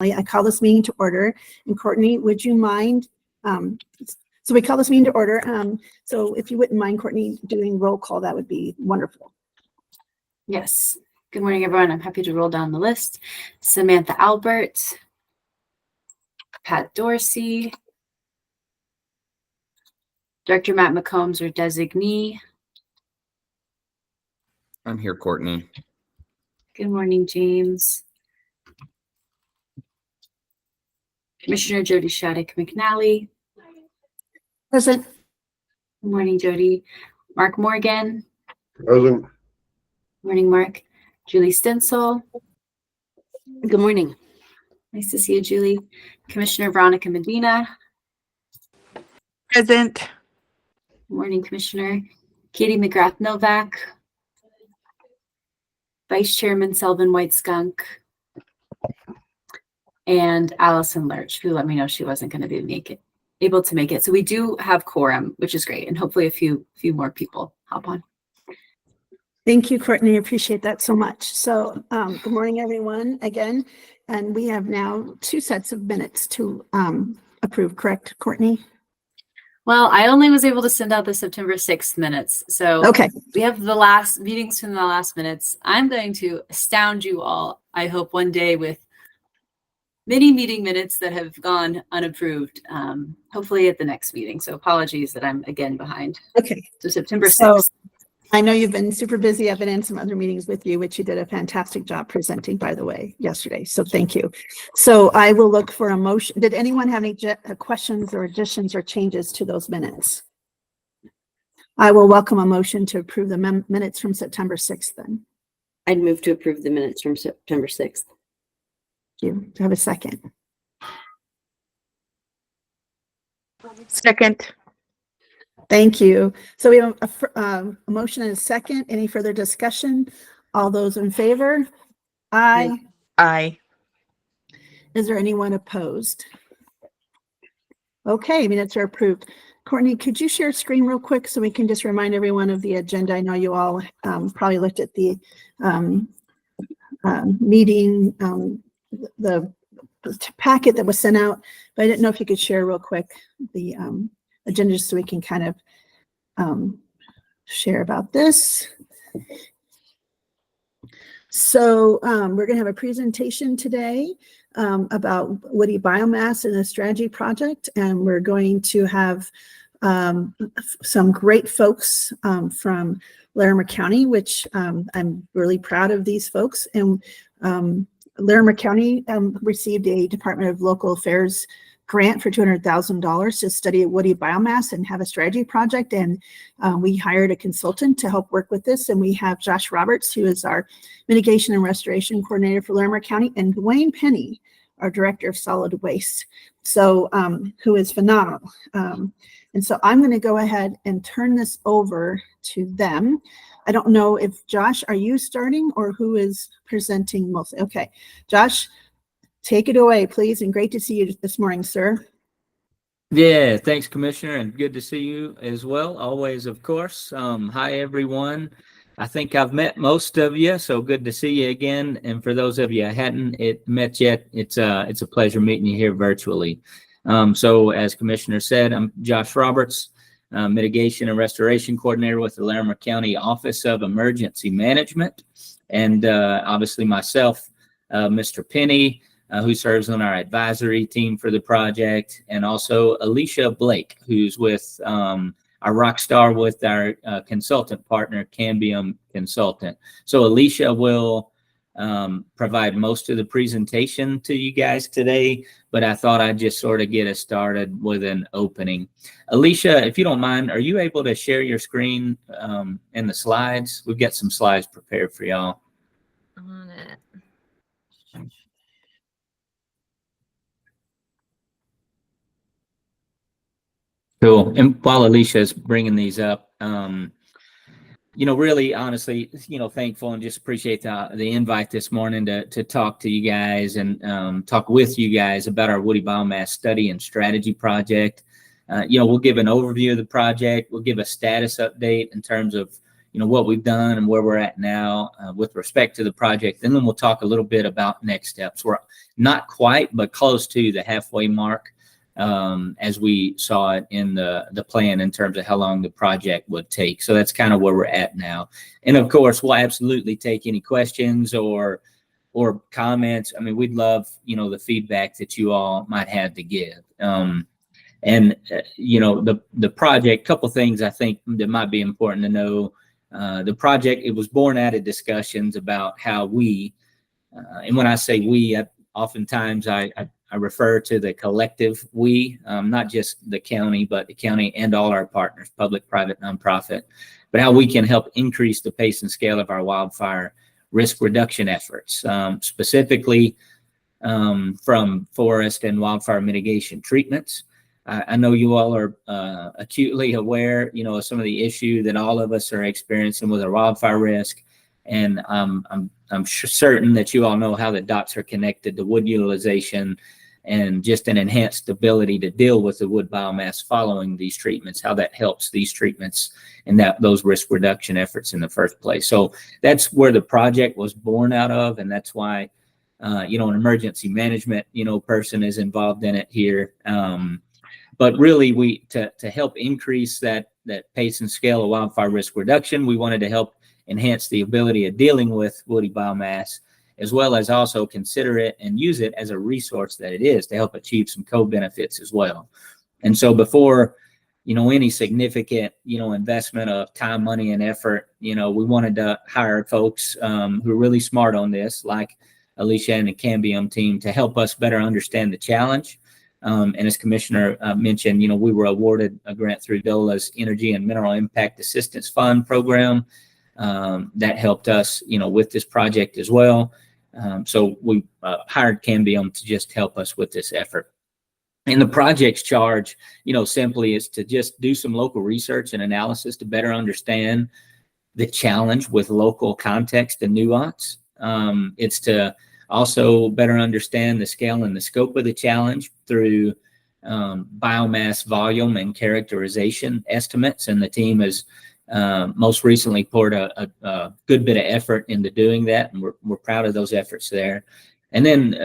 I call this meeting to order. And Courtney, would you mind? So we call this meeting to order. So if you wouldn't mind, Courtney, doing roll call, that would be wonderful. Yes. Good morning, everyone. I'm happy to roll down the list. Samantha Albert, Pat Dorsey, Director Matt McCombs, or designee. I'm here, Courtney. Good morning, James. Commissioner Jody Shattuck McNally. Present. Good morning, Jody. Mark Morgan. Present. Morning, Mark. Julie Stensel. Good morning. Nice to see you, Julie. Commissioner Veronica Medina. Present. Good morning, Commissioner. Katie McGrath Novak. Vice Chairman Selvin White Skunk. And Allison Lurch, who let me know she wasn't going to be able to make it. So we do have quorum, which is great. And hopefully a few more people hop on. Thank you, Courtney. I appreciate that so much. So good morning, everyone, again. And we have now 2 sets of minutes to approve, correct, Courtney? Well, I only was able to send out the September 6th minutes. So Okay. We have the last meetings from the last minutes. I'm going to astound you all, I hope, one day with many meeting minutes that have gone unapproved, hopefully at the next meeting. So apologies that I'm again behind. Okay. So September 6th. So I know you've been super busy. I've been in some other meetings with you, which you did a fantastic job presenting, by the way, yesterday. So thank you. So I will look for a motion. Did anyone have any questions or additions or changes to those minutes? I will welcome a motion to approve the minutes from September 6th then. I'd move to approve the minutes from September 6th. Thank you. Do I have a second? Second. Thank you. So we have a motion and a second. Any further discussion? All those in favor? Aye. Aye. Is there anyone opposed? Okay, minutes are approved. Courtney, could you share screen real quick so we can just remind everyone of the agenda? I know you all probably looked at the meeting, the packet that was sent out, but I didn't know if you could share real quick the agenda so we can kind of share about this. So we're going to have a presentation today about woody biomass in a strategy project, and we're going to have some great folks from Larimer County, which I'm really proud of these folks. And Larimer County received a Department of Local Affairs grant for $200,000 to study woody biomass and have a strategy project. And we hired a consultant to help work with this. And we have Josh Roberts, who is our mitigation and restoration coordinator for Larimer County, and Dwayne Penny, our director of solid waste. So who is phenomenal. And so I'm going to go ahead and turn this over to them. I don't know if Josh, are you starting or who is presenting mostly? Okay, Josh, take it away, please. And great to see you this morning, sir. Yeah, thanks, Commissioner, and good to see you as well. Always, of course. Hi, everyone. I think I've met most of you, so good to see you again. And for those of you I hadn't met yet, it's a pleasure meeting you here virtually. So as Commissioner said, I'm Josh Roberts, Mitigation and Restoration Coordinator with the Larimer County Office of Emergency Management. And obviously myself, Mr. Penny, who serves on our advisory team for the project, and also Alicia Blake, who's with our rock star with our consultant partner, Cambium Consultant. So Alicia will provide most of the presentation to you guys today, but I thought I'd just sort of get us started with an opening. Alicia, if you don't mind, are you able to share your screen and the slides? We've got some slides prepared for y'all. On it. Cool. And while Alicia is bringing these up, really, honestly, thankful and just appreciate the invite this morning to talk to you guys and talk with you guys about our woody biomass study and strategy project. We'll give an overview of the project. We'll give a status update in terms of, what we've done and where we're at now with respect to the project. And then we'll talk a little bit about next steps. We're not quite, but close to the halfway mark, as we saw it in the plan in terms of how long the project would take. So that's kind of where we're at now. And of course, we'll absolutely take any questions or comments. I mean, we'd love, the feedback that you all might have to give. The project, couple things I think that might be important to know. The project, it was born out of discussions about how we, and when I say we, oftentimes I refer to the collective we, not just the county, but the county and all our partners, public, private, nonprofit, but how we can help increase the pace and scale of our wildfire risk reduction efforts, specifically from forest and wildfire mitigation treatments. I know you all are acutely aware, of some of the issue that all of us are experiencing with our wildfire risk. And I'm certain that you all know how the dots are connected to wood utilization and just an enhanced ability to deal with the wood biomass following these treatments, how that helps these treatments and those risk reduction efforts in the first place. So that's where the project was born out of, and that's why an emergency management person is involved in it here. But really, to help increase that pace and scale of wildfire risk reduction, we wanted to help enhance the ability of dealing with woody biomass, as well as also consider it and use it as a resource that it is to help achieve some co-benefits as well. And so before, any significant, investment of time, money, and effort, we wanted to hire folks who are really smart on this, like Alicia and the Cambium team, to help us better understand the challenge. And as Commissioner mentioned, we were awarded a grant through DOLA's Energy and Mineral Impact Assistance Fund program that helped us, with this project as well. So we hired Cambium to just help us with this effort. And the project's charge, simply is to just do some local research and analysis to better understand the challenge with local context and nuance. It's to also better understand the scale and the scope of the challenge through biomass volume and characterization estimates. And the team has most recently poured a good bit of effort into doing that, and we're proud of those efforts there. And then,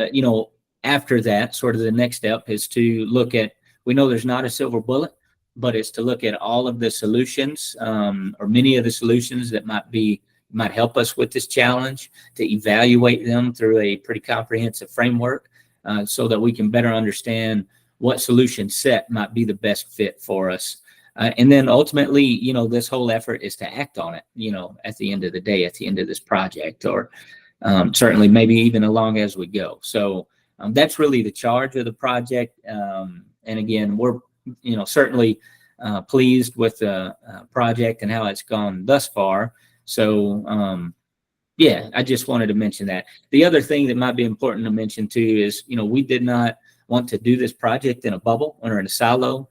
after that, sort of the next step is to look at, we know there's not a silver bullet, but it's to look at all of the solutions, or many of the solutions that might help us with this challenge, to evaluate them through a pretty comprehensive framework, so that we can better understand what solution set might be the best fit for us. And then ultimately, this whole effort is to act on it, at the end of the day, at the end of this project, or certainly maybe even along as we go. So that's really the charge of the project. And again, we're, certainly pleased with the project and how it's gone thus far. So, I just wanted to mention that. The other thing that might be important to mention too is, we did not want to do this project in a bubble or in a silo.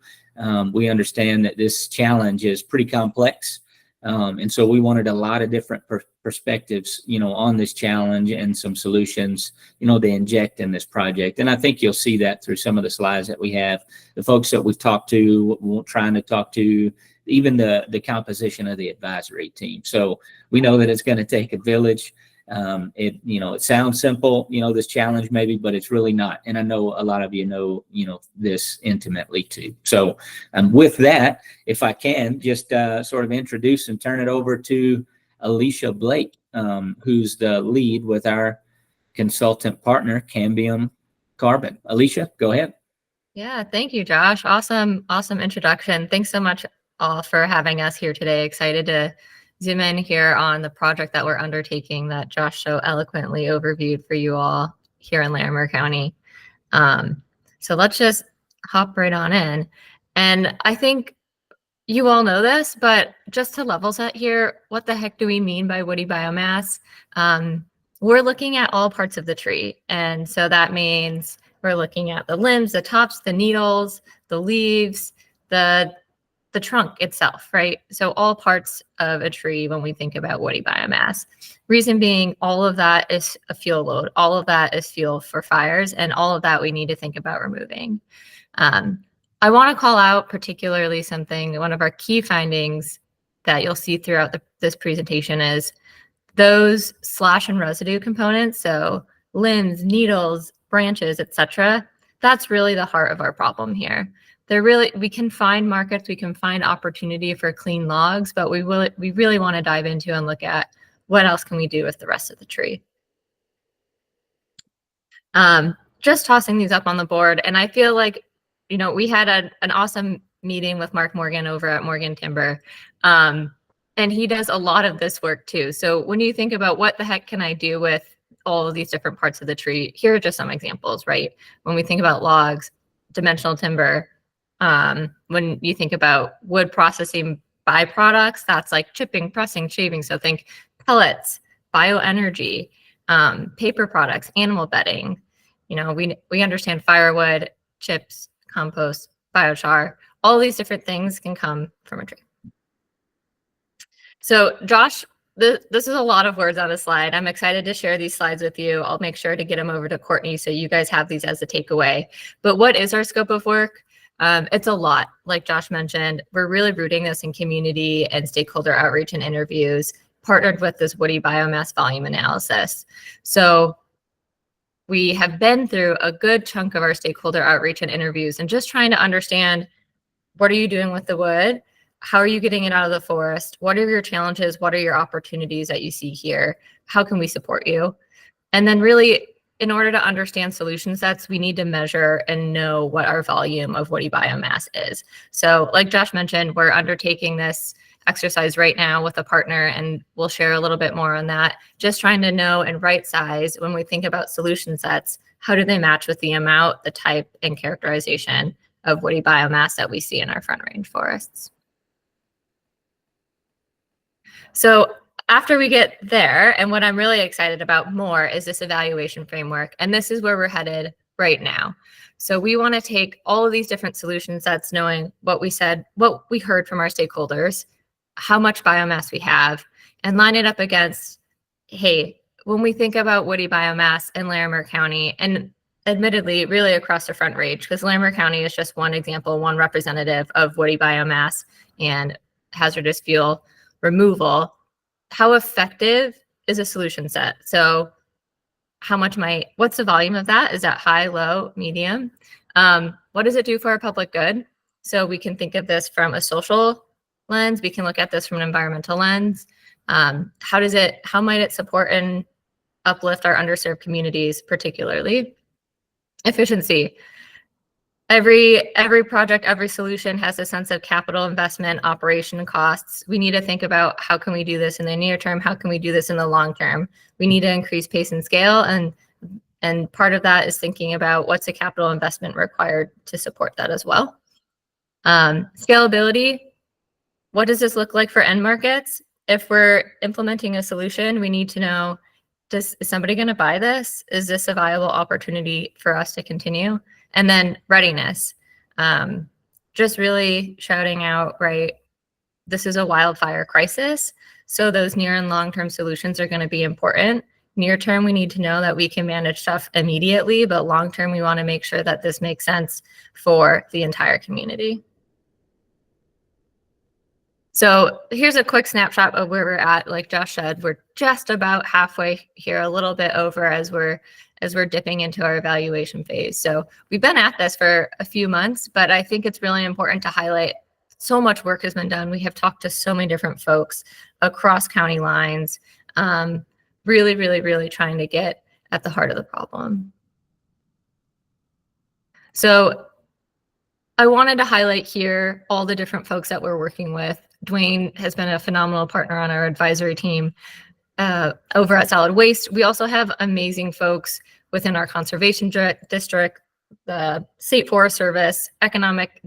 We understand that this challenge is pretty complex. And so we wanted a lot of different perspectives, on this challenge and some solutions, to inject in this project. And I think you'll see that through some of the slides that we have. The folks that we've talked to, we're trying to talk to, even the composition of the advisory team. So we know that it's going to take a village. It sounds simple, this challenge maybe, but it's really not. And I know a lot of you know this intimately too. So with that, if I can just sort of introduce and turn it over to Alicia Blake, who's the lead with our consultant partner, Cambium Carbon. Alicia, go ahead. Yeah, thank you, Josh. Awesome introduction. Thanks so much all for having us here today. Excited to zoom in here on the project that we're undertaking that Josh so eloquently overviewed for you all here in Larimer County. So let's just hop right on in. And I think you all know this, but just to level set here, what the heck do we mean by woody biomass? We're looking at all parts of the tree. And so that means we're looking at the limbs, the tops, the needles, the leaves, the trunk itself, right? So all parts of a tree when we think about woody biomass. Reason being, all of that is a fuel load. All of that is fuel for fires, and all of that we need to think about removing. I want to call out particularly something, one of our key findings that you'll see throughout this presentation is those slash and residue components. So limbs, needles, branches, etc. That's really the heart of our problem here. We can find markets, we can find opportunity for clean logs, but we really want to dive into and look at what else can we do with the rest of the tree. Just tossing these up on the board, and I feel like, you know, we had an awesome meeting with Mark Morgan over at Morgan Timber, and he does a lot of this work too. So when you think about what the heck can I do with all of these different parts of the tree, here are just some examples, right? When we think about logs, dimensional timber, when you think about wood processing byproducts, that's like chipping, pressing, shaving. So think pellets, bioenergy, paper products, animal bedding. You know, we understand firewood, chips, compost, biochar. All these different things can come from a tree. So Josh, this is a lot of words on a slide. I'm excited to share these slides with you. I'll make sure to get them over to Courtney so you guys have these as a takeaway. But what is our scope of work? It's a lot. Like Josh mentioned, we're really rooting this in community and stakeholder outreach and interviews, partnered with this woody biomass volume analysis. So we have been through a good chunk of our stakeholder outreach and interviews and just trying to understand, what are you doing with the wood? How are you getting it out of the forest? What are your challenges? What are your opportunities that you see here? How can we support you? And then really, in order to understand solution sets, we need to measure and know what our volume of woody biomass is. So like Josh mentioned, we're undertaking this exercise right now with a partner, and we'll share a little bit more on that. Just trying to know and right size when we think about solution sets, how do they match with the amount, the type, and characterization of woody biomass that we see in our Front Range forests. So after we get there, and what I'm really excited about more is this evaluation framework, and this is where we're headed right now. So we want to take all of these different solution sets, knowing what we said, what we heard from our stakeholders, how much biomass we have, and line it up against, hey, when we think about woody biomass in Larimer County, and admittedly really across the Front Range, because Larimer County is just one example, one representative of woody biomass and hazardous fuel removal, how effective is a solution set? So what's the volume of that? Is that high, low, medium? What does it do for our public good? So we can think of this from a social lens. We can look at this from an environmental lens. How might it support and uplift our underserved communities, particularly? Efficiency. Every project, every solution has a sense of capital investment, operation costs. We need to think about, how can we do this in the near term? How can we do this in the long term? We need to increase pace and scale, and part of that is thinking about what's the capital investment required to support that as well. Scalability. What does this look like for end markets? If we're implementing a solution, we need to know, is somebody going to buy this? Is this a viable opportunity for us to continue? And then readiness, just really shouting out, right, this is a wildfire crisis. So those near and long-term solutions are going to be important. Near term, we need to know that we can manage stuff immediately, but long-term, we want to make sure that this makes sense for the entire community. So here's a quick snapshot of where we're at. Like Josh said, we're just about halfway here, a little bit over as we're dipping into our evaluation phase. So we've been at this for a few months, but I think it's really important to highlight so much work has been done. We have talked to so many different folks across county lines, really, really, really trying to get at the heart of the problem. So I wanted to highlight here all the different folks that we're working with. Dwayne has been a phenomenal partner on our advisory team over at Solid Waste. We also have amazing folks within our conservation district, the State Forest Service, economic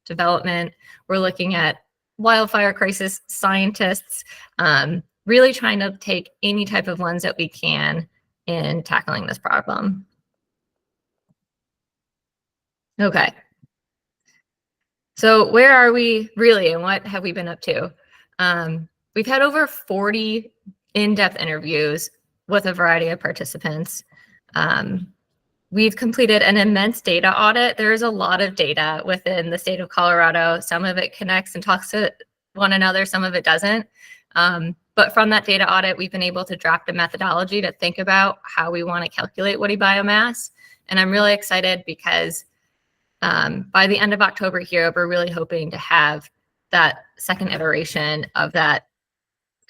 development. We're looking at wildfire crisis scientists, really trying to take any type of lens that we can in tackling this problem. Okay. So where are we really, and what have we been up to? We've had over 40 in-depth interviews with a variety of participants. We've completed an immense data audit. There is a lot of data within the state of Colorado. Some of it connects and talks to one another, some of it doesn't. But from that data audit, we've been able to draft a methodology to think about how we want to calculate woody biomass. And I'm really excited because by the end of October here, we're really hoping to have that second iteration of that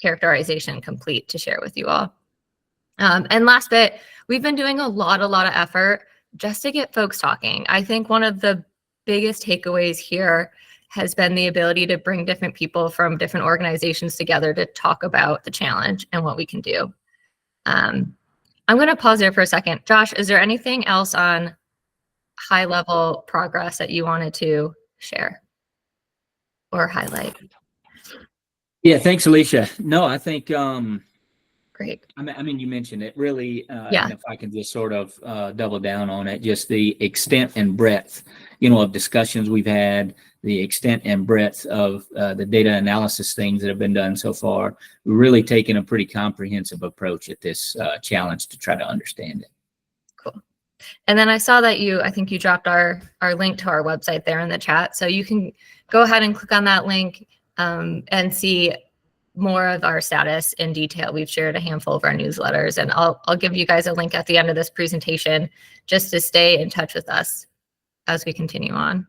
characterization complete to share with you all. And last bit, we've been doing a lot of effort just to get folks talking. I think one of the biggest takeaways here has been the ability to bring different people from different organizations together to talk about the challenge and what we can do. I'm going to pause there for a second. Josh, is there anything else on high level progress that you wanted to share or highlight? Yeah, thanks, Alicia. No, I think Great. I mean, you mentioned it really, Yeah. and if I can just sort of double down on it, just the extent and breadth, you know, of discussions we've had, the extent and breadth of the data analysis things that have been done so far. We're really taking a pretty comprehensive approach at this challenge to try to understand it. Cool. And then I saw that I think you dropped our link to our website there in the chat. So you can go ahead and click on that link and see more of our status in detail. We've shared a handful of our newsletters, and I'll give you guys a link at the end of this presentation just to stay in touch with us as we continue on.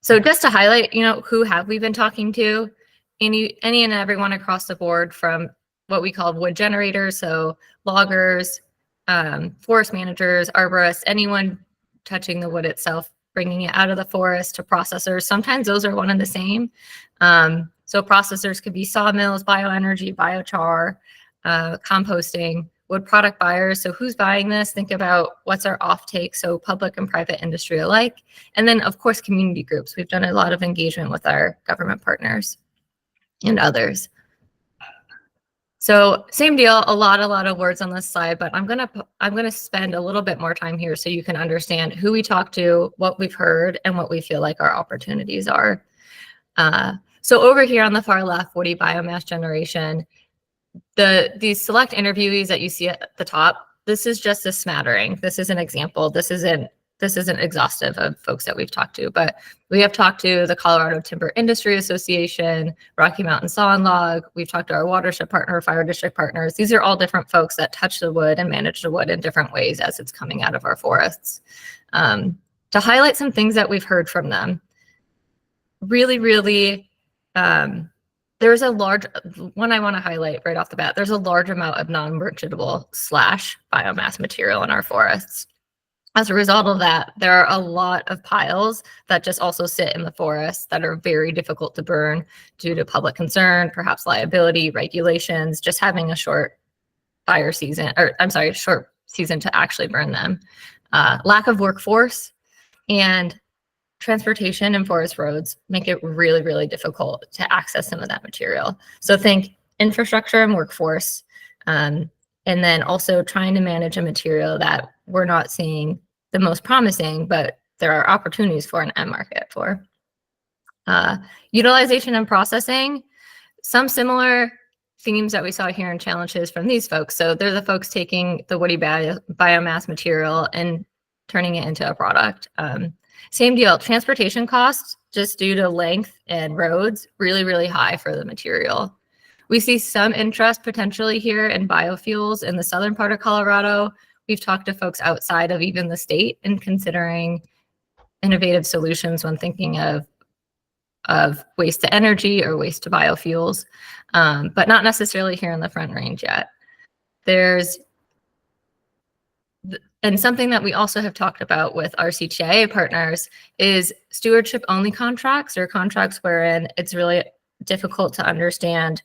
So just to highlight, you know, who have we been talking to? Any and everyone across the board, from what we call wood generators, so loggers, forest managers, arborists, anyone touching the wood itself, bringing it out of the forest, to processors. Sometimes those are one and the same. So processors could be sawmills, bioenergy, biochar, composting, wood product buyers. So who's buying this? Think about what's our offtake, so public and private industry alike. And then, of course, community groups. We've done a lot of engagement with our government partners and others. So same deal, a lot of words on this slide, but I'm gonna spend a little bit more time here so you can understand who we talk to, what we've heard, and what we feel like our opportunities are. So over here on the far left, woody biomass generation, these select interviewees that you see at the top, this is just a smattering. This is an example. This isn't exhaustive of folks that we've talked to, but we have talked to the Colorado Timber Industry Association, Rocky Mountain Saw and Log. We've talked to our watershed partner, fire district partners. These are all different folks that touch the wood and manage the wood in different ways as it's coming out of our forests. To highlight some things that we've heard from them, really, there's a large one I want to highlight right off the bat. There's a large amount of non-merchantable / biomass material in our forests. As a result of that, there are a lot of piles that just also sit in the forest that are very difficult to burn due to public concern, perhaps liability, regulations, just having a short season to actually burn them. Lack of workforce and transportation and forest roads make it really difficult to access some of that material. So think infrastructure and workforce, and then also trying to manage a material that we're not seeing the most promising, but there are opportunities for an end market for. Utilization and processing, some similar themes that we saw here in challenges from these folks. So they're the folks taking the woody biomass material and turning it into a product. Same deal, transportation costs, just due to length and roads, really high for the material. We see some interest potentially here in biofuels in the southern part of Colorado. We've talked to folks outside of even the state and considering innovative solutions when thinking of waste to energy or waste to biofuels, but not necessarily here in the Front Range yet. And something that we also have talked about with our CTIA partners is stewardship only contracts, or contracts wherein it's really difficult to understand,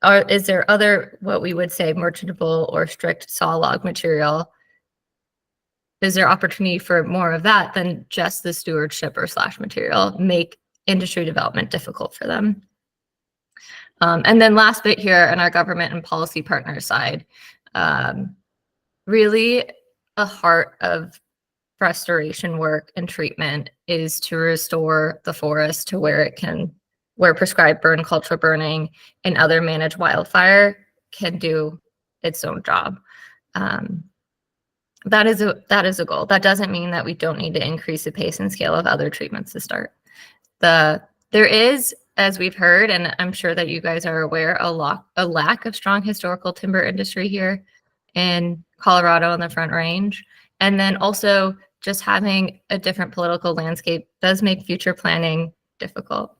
is there other, what we would say, merchantable or strict saw log material? Is there opportunity for more of that than just the stewardship or / material, make industry development difficult for them? And then last bit here on our government and policy partner side, really a heart of restoration work and treatment is to restore the forest to where prescribed burn culture burning and other managed wildfire can do its own job. That is a goal. That doesn't mean that we don't need to increase the pace and scale of other treatments to start. There is, as we've heard, and I'm sure that you guys are aware, a lack of strong historical timber industry here in Colorado and the Front Range. And then also just having a different political landscape does make future planning difficult.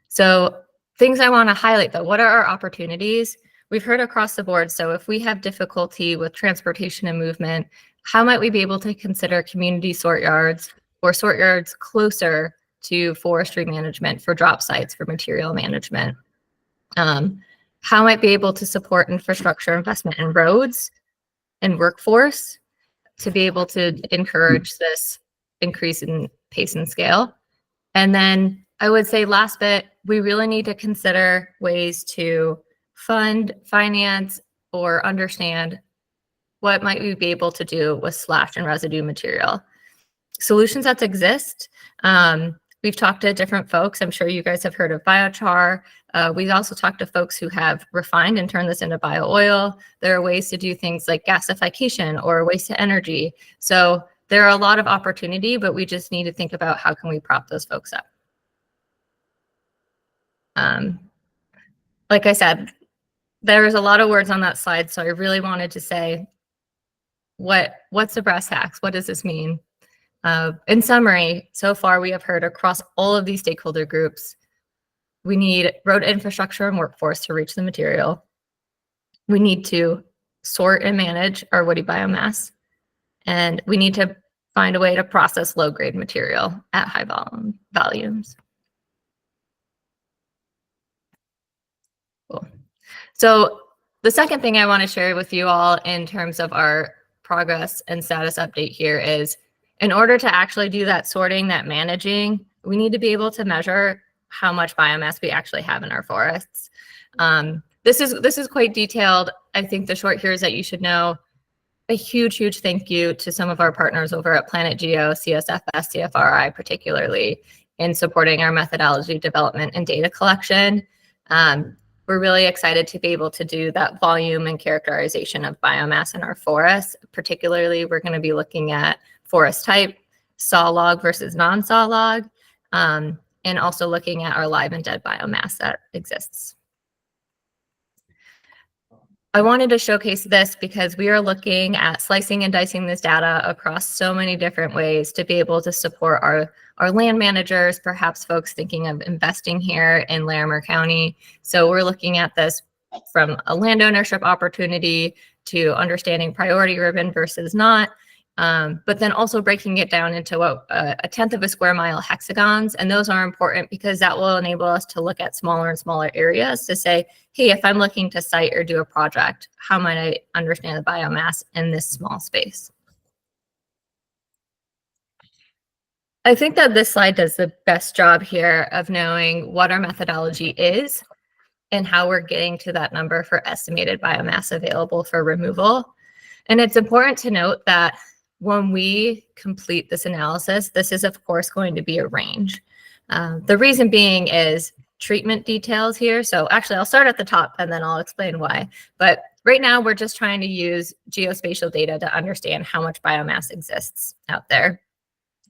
So things I want to highlight though, what are our opportunities? We've heard across the board. So if we have difficulty with transportation and movement, how might we be able to consider community sort yards or sort yards closer to forestry management for drop sites for material management? How might be able to support infrastructure investment in roads and workforce to be able to encourage this increase in pace and scale? And then I would say last bit, we really need to consider ways to fund, finance, or understand what might we be able to do with slash and residue material. Solutions that exist. We've talked to different folks. I'm sure you guys have heard of biochar. We've also talked to folks who have refined and turned this into bio oil. There are ways to do things like gasification or waste to energy. So there are a lot of opportunity, but we just need to think about how can we prop those folks up. Like I said, there's a lot of words on that slide, so I really wanted to say, what's the brass tacks? What does this mean? In summary, so far we have heard across all of these stakeholder groups, we need road infrastructure and workforce to reach the material. We need to sort and manage our woody biomass. And we need to find a way to process low-grade material at high volumes. Cool. So the second thing I want to share with you all in terms of our progress and status update here is, in order to actually do that sorting, that managing, we need to be able to measure how much biomass we actually have in our forests. This is quite detailed. I think the short here is that you should know a huge thank you to some of our partners over at Planet Geo, CSFS, CFRI particularly, in supporting our methodology development and data collection. We're really excited to be able to do that volume and characterization of biomass in our forests. Particularly, we're going to be looking at forest type, saw log versus non-saw log, and also looking at our live and dead biomass that exists. I wanted to showcase this because we are looking at slicing and dicing this data across so many different ways to be able to support our land managers, perhaps folks thinking of investing here in Larimer County. So we're looking at this from a land ownership opportunity to understanding priority ribbon versus not, but then also breaking it down into what a 1/10 of a square mile hexagons. And those are important because that will enable us to look at smaller and smaller areas to say, hey, if I'm looking to site or do a project, how might I understand the biomass in this small space? I think that this slide does the best job here of knowing what our methodology is and how we're getting to that number for estimated biomass available for removal. And it's important to note that when we complete this analysis, this is of course going to be a range. The reason being is treatment details here. So actually I'll start at the top and then I'll explain why. But right now we're just trying to use geospatial data to understand how much biomass exists out there.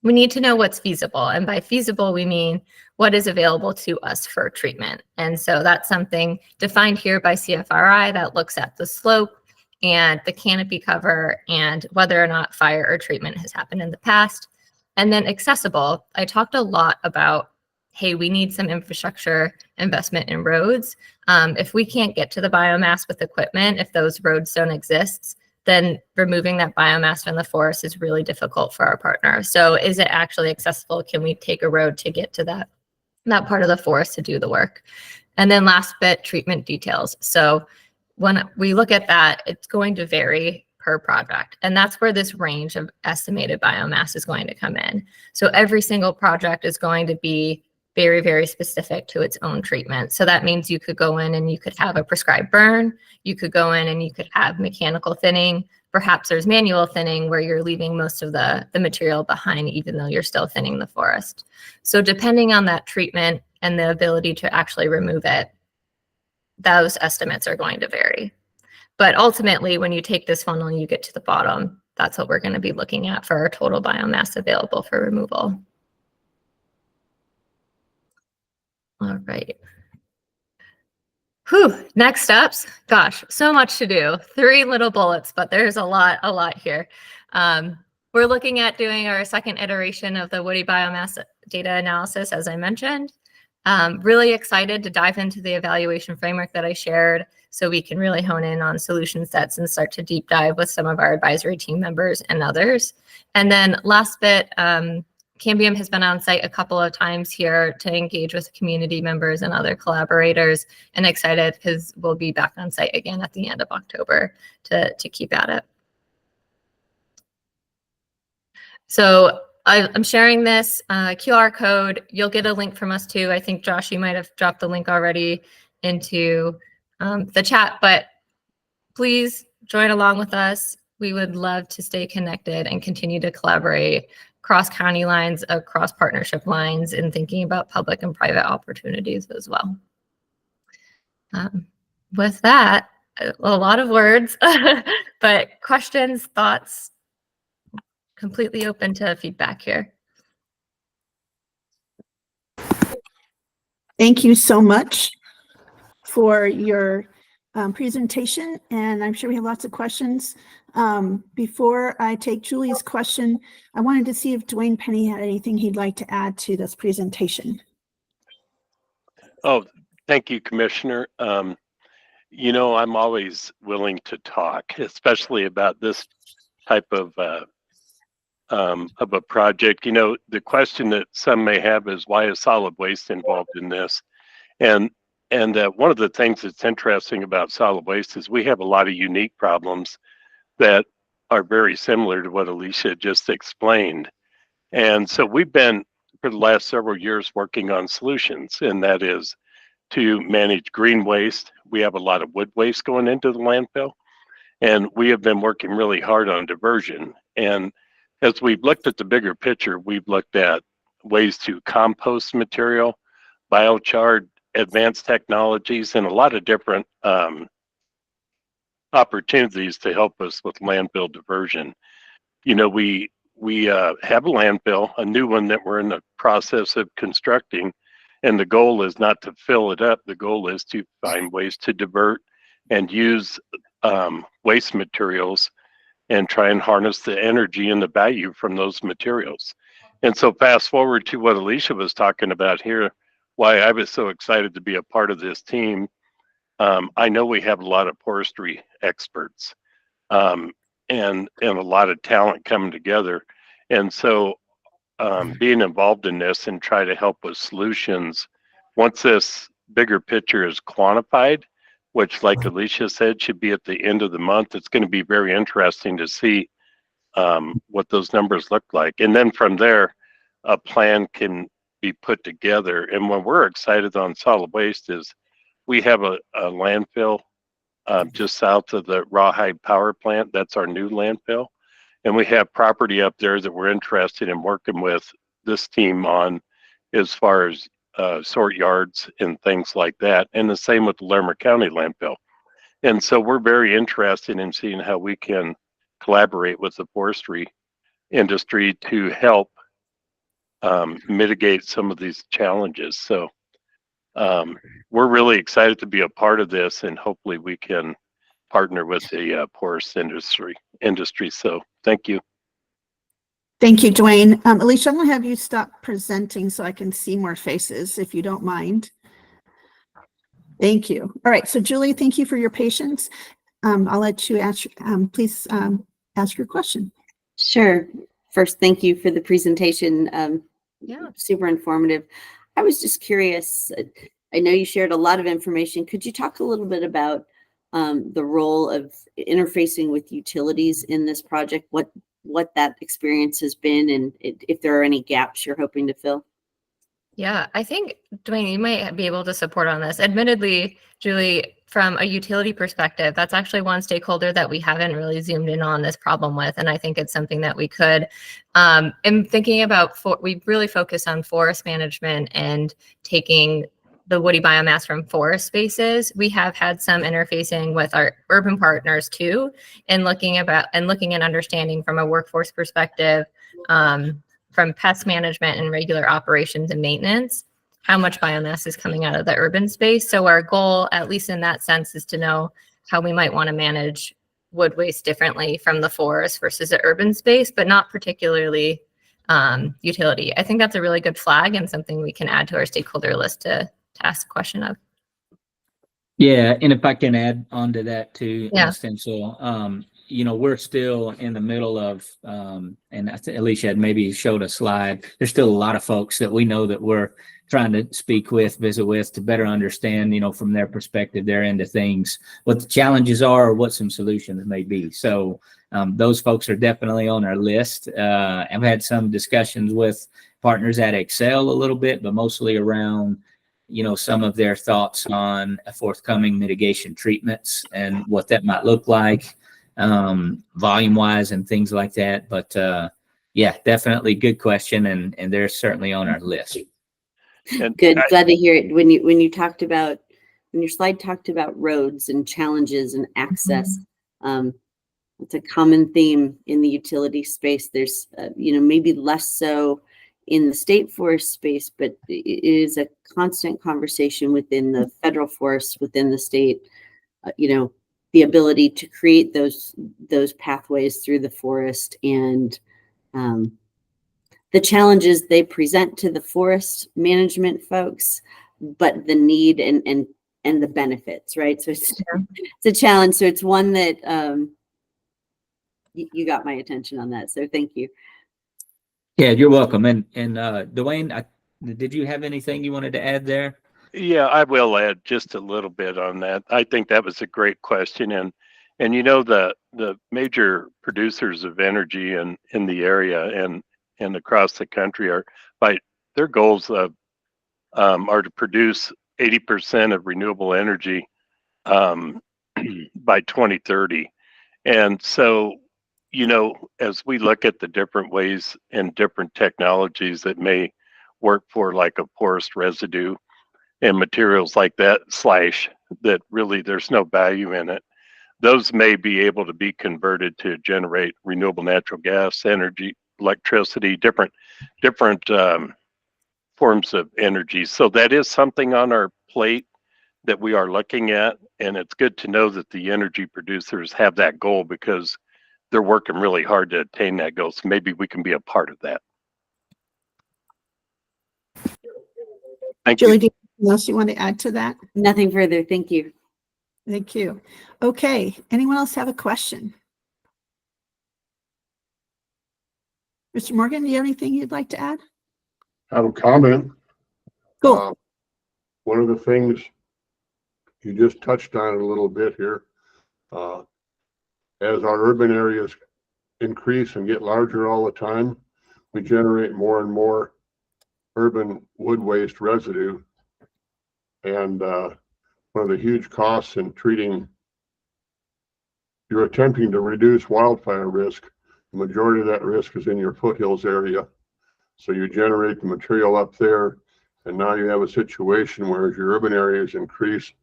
We need to know what's feasible. And by feasible, we mean what is available to us for treatment. And so that's something defined here by CFRI that looks at the slope and the canopy cover and whether or not fire or treatment has happened in the past. And then accessible, I talked a lot about, hey, we need some infrastructure investment in roads. If we can't get to the biomass with equipment, if those roads don't exist, then removing that biomass from the forest is really difficult for our partner. So is it actually accessible? Can we take a road to get to that part of the forest to do the work? And then last bit, treatment details. So when we look at that, it's going to vary per project. And that's where this range of estimated biomass is going to come in. So every single project is going to be very specific to its own treatment. So that means you could go in and you could have a prescribed burn. You could go in and you could have mechanical thinning. Perhaps there's manual thinning where you're leaving most of the material behind, even though you're still thinning the forest. So depending on that treatment and the ability to actually remove it, those estimates are going to vary. But ultimately, when you take this funnel and you get to the bottom, that's what we're going to be looking at for our total biomass available for removal. All right. Next steps. Gosh, so much to do. 3 little bullets, but there's a lot here. We're looking at doing our second iteration of the woody biomass data analysis, as I mentioned. Really excited to dive into the evaluation framework that I shared so we can really hone in on solution sets and start to deep dive with some of our advisory team members and others. And then last bit, Cambium has been on site a couple of times here to engage with community members and other collaborators, and excited because we'll be back on site again at the end of October to keep at it. So I'm sharing this QR code. You'll get a link from us too. I think, Josh, you might have dropped the link already into the chat, but please join along with us. We would love to stay connected and continue to collaborate across county lines, across partnership lines, and thinking about public and private opportunities as well. With that, a lot of words, but questions, thoughts, completely open to feedback here. Thank you so much for your presentation, and I'm sure we have lots of questions. Before I take Julie's question, I wanted to see if Dwayne Penny had anything he'd like to add to this presentation. Oh, thank you, Commissioner. You know, I'm always willing to talk, especially about this type of a project. You know, the question that some may have is, why is solid waste involved in this? And one of the things that's interesting about solid waste is we have a lot of unique problems that are very similar to what Alicia just explained. And so we've been, for the last several years, working on solutions, and that is to manage green waste. We have a lot of wood waste going into the landfill, and we have been working really hard on diversion. And as we've looked at the bigger picture, we've looked at ways to compost material, biochar, advanced technologies, and a lot of different opportunities to help us with landfill diversion. You know, we have a landfill, a new one that we're in the process of constructing, and the goal is not to fill it up. The goal is to find ways to divert and use waste materials and try and harness the energy and the value from those materials. And so fast forward to what Alicia was talking about here, why I was so excited to be a part of this team. I know we have a lot of forestry experts and a lot of talent coming together. And so being involved in this and try to help with solutions, once this bigger picture is quantified, which, like Alicia said, should be at the end of the month, it's going to be very interesting to see what those numbers look like. And then from there, a plan can be put together. And when we're excited on solid waste is we have a landfill just south of the Rawhide Power Plant. That's our new landfill. And we have property up there that we're interested in working with this team on as far as sort yards and things like that. And the same with the Larimer County landfill. And so we're very interested in seeing how we can collaborate with the forestry industry to help mitigate some of these challenges. So we're really excited to be a part of this, and hopefully we can partner with the forest industry. So thank you. Thank you, Dwayne. Alicia, I'm going to have you stop presenting so I can see more faces, if you don't mind. Thank you. All right, so Julie, thank you for your patience. I'll let you ask, please ask your question. Sure. First, thank you for the presentation. Yeah. Super informative. I was just curious. I know you shared a lot of information. Could you talk a little bit about the role of interfacing with utilities in this project? What that experience has been, and if there are any gaps you're hoping to fill? Yeah, I think, Dwayne, you might be able to support on this. Admittedly, Julie, from a utility perspective, that's actually one stakeholder that we haven't really zoomed in on this problem with. And I think it's something that we could, in thinking about, we really focus on forest management and taking the woody biomass from forest spaces. We have had some interfacing with our urban partners too, and looking and understanding from a workforce perspective, from pest management and regular operations and maintenance, how much biomass is coming out of the urban space. So our goal, at least in that sense, is to know how we might want to manage wood waste differently from the forest versus the urban space, but not particularly utility. I think that's a really good flag and something we can add to our stakeholder list to ask a question of. Yeah, and if I can add on to that too, Yeah. Stencil, you know, we're still in the middle of, and I think Alicia had maybe showed a slide. There's still a lot of folks that we know that we're trying to speak with, visit with, to better understand, you know, from their perspective, their end of things, what the challenges are or what some solutions may be. So those folks are definitely on our list. I've had some discussions with partners at Excel a little bit, but mostly around, you know, some of their thoughts on forthcoming mitigation treatments and what that might look like, volume wise and things like that. But yeah, definitely good question. And they're certainly on our list. And Good. Glad to hear it. When you talked about, when your slide talked about roads and challenges and access, it's a common theme in the utility space. There's, you know, maybe less so in the state forest space, but it is a constant conversation within the federal forest, within the state, you know, the ability to create those pathways through the forest and the challenges they present to the forest management folks, but the need and the benefits, right? So it's a challenge. So it's one that you got my attention on that. So thank you. Yeah, you're welcome. And Dwayne, did you have anything you wanted to add there? yeah, I will add just a little bit on that. I think that was a great question. And you know, the major producers of energy in the area and across the country are, by their goals are to produce 80% of renewable energy by 2030. And so, you know, as we look at the different ways and different technologies that may work for like a forest residue and materials like that, that really there's no value in it, those may be able to be converted to generate renewable natural gas, energy, electricity, different forms of energy. So that is something on our plate that we are looking at. And it's good to know that the energy producers have that goal because they're working really hard to attain that goal. So maybe we can be a part of that. Thank Julie, you. do you have anything else you want to add to that? Nothing further. Thank you. Thank you. Okay. Anyone else have a question? Mr. Morgan, do you have anything you'd like to add? I have a comment. Cool. One of the things you just touched on a little bit here, as our urban areas increase and get larger all the time, we generate more and more urban wood waste residue. And one of the huge costs in treating, you're attempting to reduce wildfire risk. The majority of that risk is in your foothills area. So you generate the material up there, and now you have a situation where as your urban areas increase,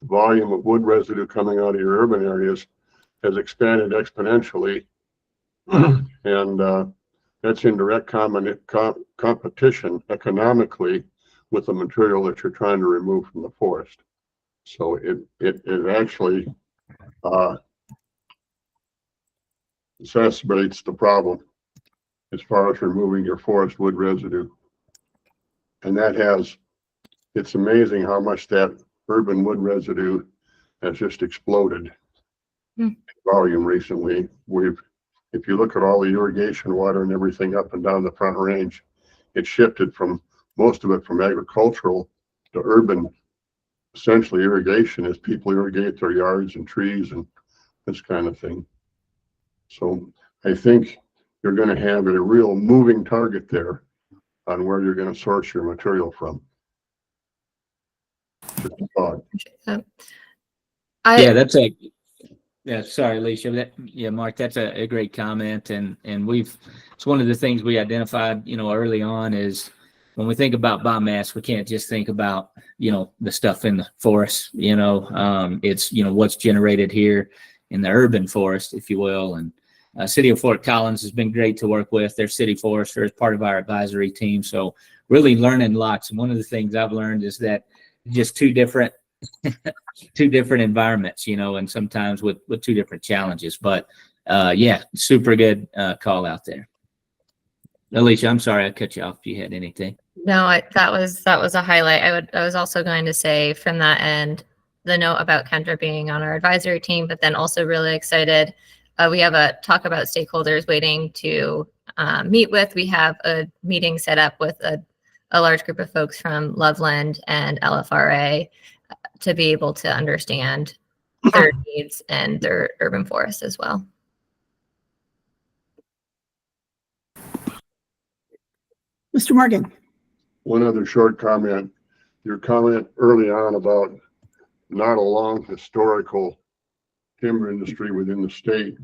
the volume of wood residue coming out of your urban areas has expanded exponentially. And that's in direct competition economically with the material that you're trying to remove from the forest. So it actually exacerbates the problem as far as removing your forest wood residue. And that it's amazing how much that urban wood residue has just exploded in volume recently. If you look at all the irrigation water and everything up and down the Front Range, it shifted from most of it from agricultural to urban, essentially irrigation as people irrigate their yards and trees and this kind of thing. So I think you're going to have a real moving target there on where you're going to source your material from. Just a thought. Sorry, Alicia. Mark, that's a great comment. And it's one of the things we identified, you know, early on is when we think about biomass, we can't just think about, you know, the stuff in the forest, you know, it's, you know, what's generated here in the urban forest, if you will. City of Fort Collins has been great to work with. Their city forester is part of our advisory team. So really learning lots. And one of the things I've learned is that just two different environments, and sometimes with two different challenges. But yeah, super good call out there. Alicia, I'm sorry I cut you off if you had anything. No, that was a highlight. I was also going to say from that end, the note about Kendra being on our advisory team, but then also really excited. We have a talk about stakeholders waiting to meet with. We have a meeting set up with a large group of folks from Loveland and LFRA to be able to understand their needs and their urban forests as well. Mr. Morgan. One other short comment. Your comment early on about not a long historical timber industry within the state.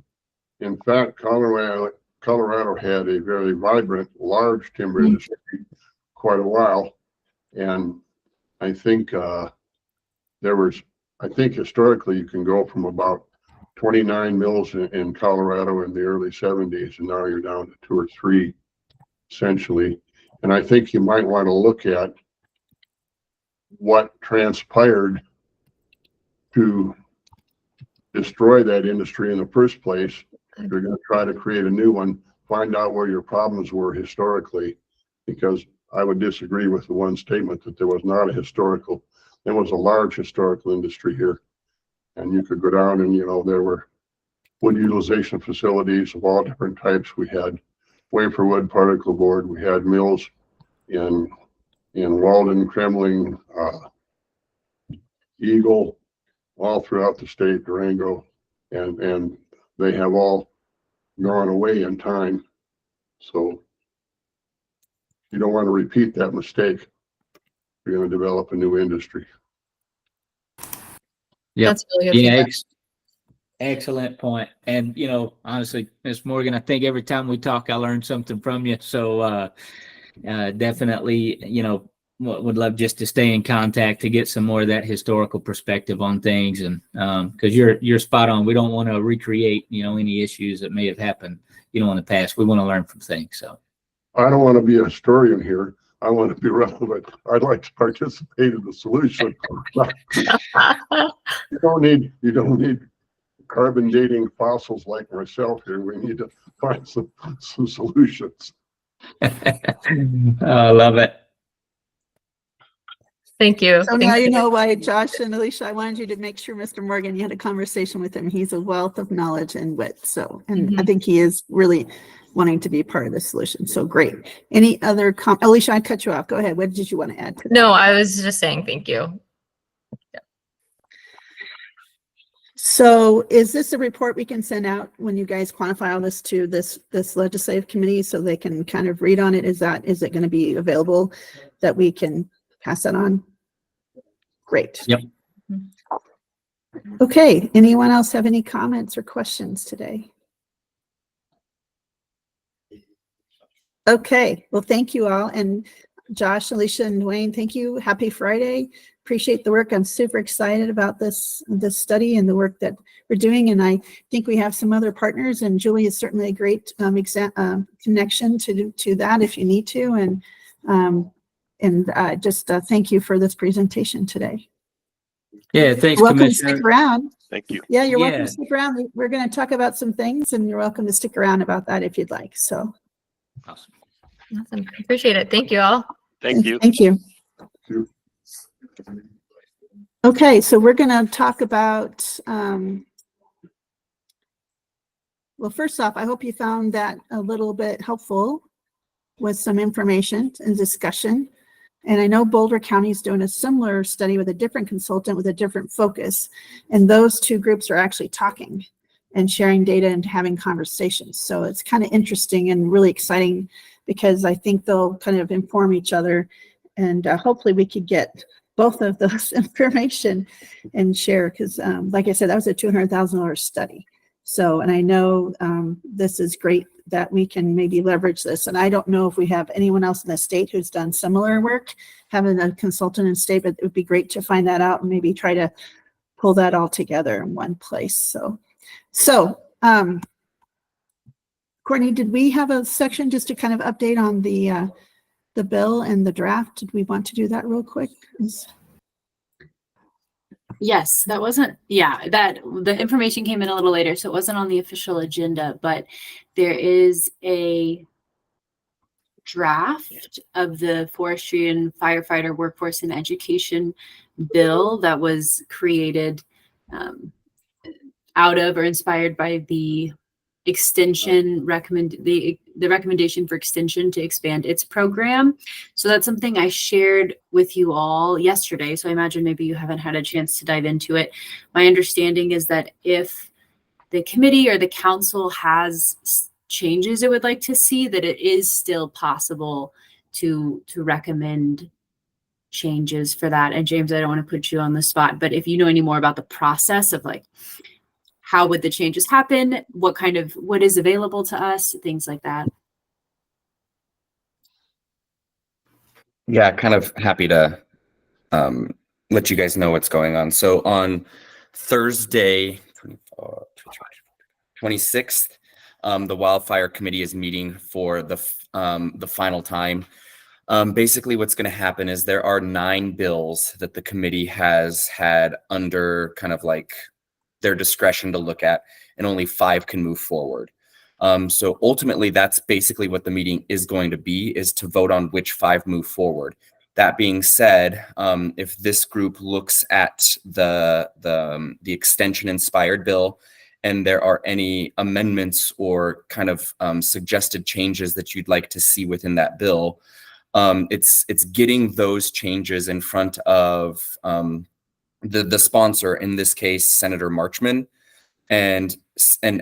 In fact, Colorado had a very vibrant, large timber industry quite a while. And I think historically you can go from about 29 mills in Colorado in the early 70s, and now you're down to 2 or 3 essentially. And I think you might want to look at what transpired to destroy that industry in the first place. If you're going to try to create a new one, find out where your problems were historically, because I would disagree with the one statement that there was not a historical. There was a large historical industry here, and you could go down and there were wood utilization facilities of all different types. We had wafer wood, particle board. We had mills in Walden, Kremling, Eagle, all throughout the state, Durango, and they have all gone away in time. So you don't want to repeat that mistake. You're going to develop a new industry. Yeah, That's really good. yeah, feedback. excellent point. And honestly, Ms. Morgan, I think every time we talk, I learn something from you. So definitely, would love just to stay in contact to get some more of that historical perspective on things. And because you're spot on, we don't want to recreate any issues that may have happened in the past. We want to learn from things. So I don't want to be a historian here. I want to be relevant. I'd like to participate in the solution. You don't need carbon dating fossils like myself here. We need to find some solutions. I love it. Thank you. So now you know why, Josh and Alicia, I wanted you to make sure Mr. Morgan, you had a conversation with him. He's a wealth of knowledge and wit. So, and I think he is really wanting to be part of the solution. So great. Any other Alicia, I cut you off. Go ahead. What did you want to add to that? No, I was just saying thank you. So is this a report we can send out when you guys quantify all this to this legislative committee so they can kind of read on it? Is it going to be available that we can pass that on? Great. Yep. Okay. Anyone else have any comments or questions today? Okay. Well, thank you all. And Josh, Alicia, and Dwayne, thank you. Happy Friday. Appreciate the work. I'm super excited about this study and the work that we're doing. And I think we have some other partners, and Julie is certainly a great connection to that if you need to. And just thank you for this presentation today. Yeah, thanks, Welcome to Commissioner. stick around. Thank you. Yeah, you're welcome Yeah. to stick around. We're going to talk about some things, and you're welcome to stick around about that if you'd like. So Awesome. Awesome. Appreciate it. Thank you all. Thank you. Thank you. Okay, so we're going to talk about, well, first off, I hope you found that a little bit helpful with some information and discussion. And I know Boulder County is doing a similar study with a different consultant with a different focus. And those two groups are actually talking and sharing data and having conversations. So it's kind of interesting and really exciting because I think they'll kind of inform each other, and hopefully we could get both of those information and share, because like I said, that was a $200,000 study. So, and I know this is great that we can maybe leverage this. And I don't know if we have anyone else in the state who's done similar work, having a consultant in state, but it would be great to find that out and maybe try to pull that all together in one place. So Courtney, did we have a section just to kind of update on the bill and the draft? Did we want to do that real quick? Yes, that wasn't, that the information came in a little later, so it wasn't on the official agenda, but there is a draft of the Forestry and Firefighter Workforce and Education bill that was created out of or inspired by the extension the recommendation for extension to expand its program. So that's something I shared with you all yesterday. So I imagine maybe you haven't had a chance to dive into it. My understanding is that if the committee or the council has changes it would like to see, that it is still possible to recommend changes for that. And James, I don't want to put you on the spot, but if you know any more about the process of like, how would the changes happen? What is available to us? Things like that. Yeah, kind of happy to let you guys know what's going on. So on Thursday, 26th, the Wildfire Committee is meeting for the final time. Basically, what's going to happen is there are 9 bills that the committee has had under kind of like their discretion to look at, and only 5 can move forward. So ultimately, that's basically what the meeting is going to be, is to vote on which 5 move forward. That being said, if this group looks at the extension inspired bill, and there are any amendments or kind of suggested changes that you'd like to see within that bill, it's getting those changes in front of the sponsor, in this case, Senator Marchman, and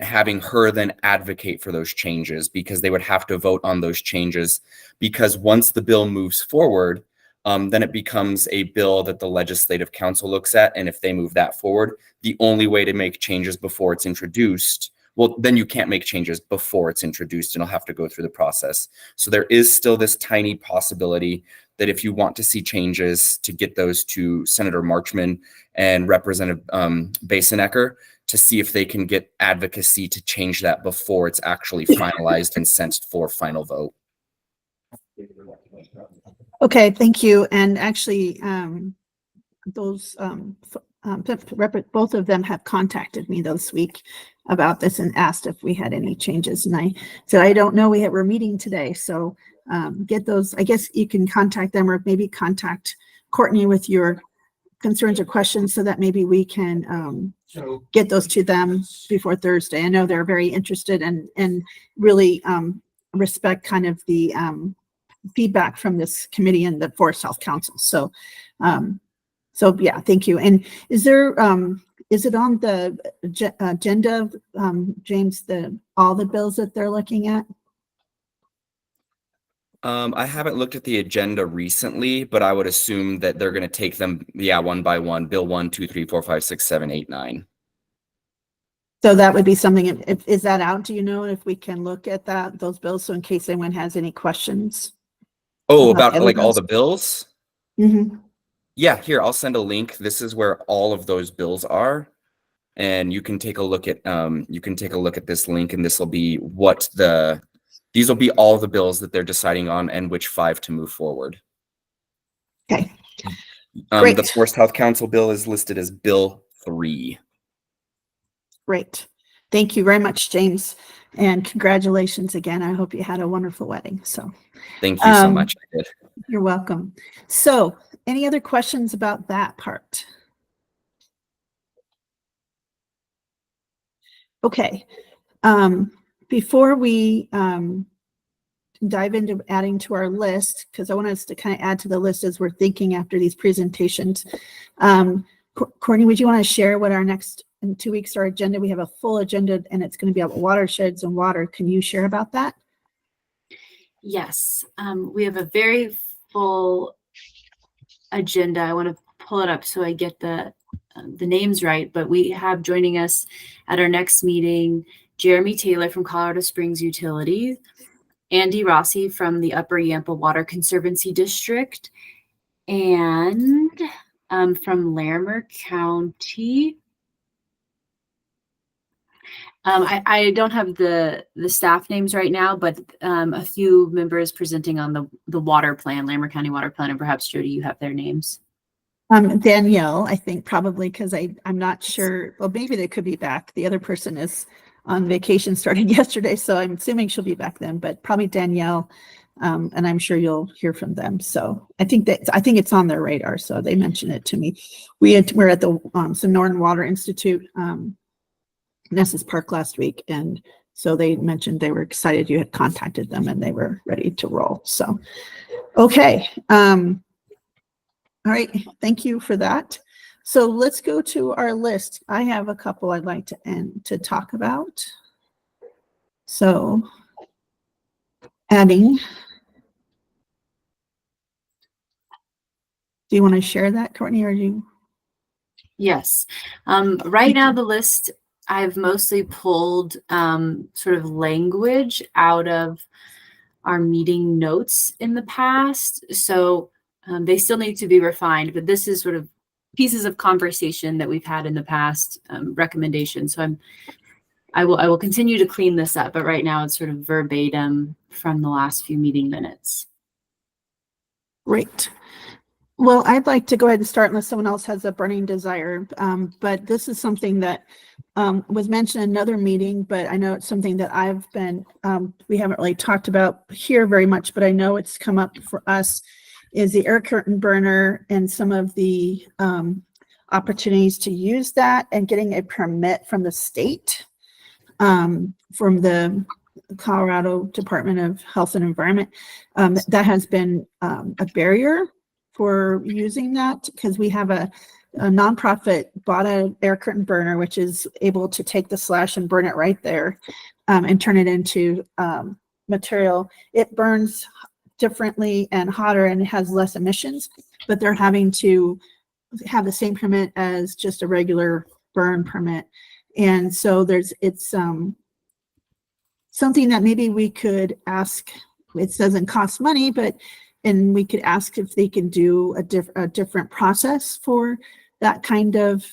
having her then advocate for those changes, because they would have to vote on those changes, because once the bill moves forward, then it becomes a bill that the Legislative Council looks at. And if they move that forward, the only way to make changes before it's introduced, well, then you can't make changes before it's introduced, and it'll have to go through the process. So there is still this tiny possibility that if you want to see changes, to get those to Senator Marchman and Representative Basenecker, to see if they can get advocacy to change that before it's actually finalized and sent for final vote. Okay, thank you. And actually, both of them have contacted me this week about this and asked if we had any changes. And I said, I don't know, we're meeting today. So get those, I guess you can contact them, or maybe contact Courtney with your concerns or questions, so that maybe we can get those to them before Thursday. I know they're very interested and really respect kind of the feedback from this committee and the Forest Health Council. So yeah, thank you. And is there, is it on the agenda, James, all the bills that they're looking at? I haven't looked at the agenda recently, but I would assume that they're going to take them, one by one. Bill 1, 2, 3, 4, 5, 6, 7, 8, 9. So that would be something, is that out? Do you know if we can look at those bills? So in case anyone has any questions. Oh, about like all the bills? Mm-hmm. Yeah, here, I'll send a link. This is where all of those bills are. And you can take a look at this link, and this will be these will be all the bills that they're deciding on and which 5 to move forward. Okay. Great. The Forest Health Council bill is listed as Bill 3. Great. Thank you very much, James. And congratulations again. I hope you had a wonderful wedding. So thank you so much. I did. You're welcome. So any other questions about that part? Okay. Before we dive into adding to our list, because I want us to kind of add to the list as we're thinking after these presentations. Courtney, would you want to share what our next in 2 weeks our agenda? We have a full agenda, and it's going to be about watersheds and water. Can you share about that? Yes, we have a very full agenda. I want to pull it up so I get the names right, but we have joining us at our next meeting Jeremy Taylor from Colorado Springs Utilities, Andy Rossi from the Upper Yampa Water Conservancy District, and from Larimer County, I don't have the staff names right now, but a few members presenting on the water plan, Lambert County water plan, and perhaps Jody, you have their names. Danielle, I think probably because I'm not sure. Well, maybe they could be back. The other person is on vacation starting yesterday, so I'm assuming she'll be back then. But probably Danielle, and I'm sure you'll hear from them. So I think it's on their radar. So they mentioned it to me. We're at the Sonoran Water Institute, Nessus Park last week, and so they mentioned they were excited you had contacted them and they were ready to roll. So, okay. All right, thank you for that. So let's go to our list. I have a couple I'd like to talk about. So adding. Do you want to share that, Courtney, or you? Yes. Right now, the list, I've mostly pulled sort of language out of our meeting notes in the past. So they still need to be refined, but this is sort of pieces of conversation that we've had in the past, recommendations. So I will continue to clean this up, but right now it's sort of verbatim from the last few meeting minutes. Great. Well, I'd like to go ahead and start unless someone else has a burning desire. But this is something that was mentioned in another meeting, but I know it's something that I've been, we haven't really talked about here very much, but I know it's come up for us, is the air curtain burner and some of the opportunities to use that and getting a permit from the state, from the Colorado Department of Health and Environment. That has been a barrier for using that because we have a nonprofit bought an air curtain burner, which is able to take the slash and burn it right there and turn it into material. It burns differently and hotter and it has less emissions, but they're having to have the same permit as just a regular burn permit. And so it's something that maybe we could ask. It doesn't cost money, and we could ask if they can do a different process for that kind of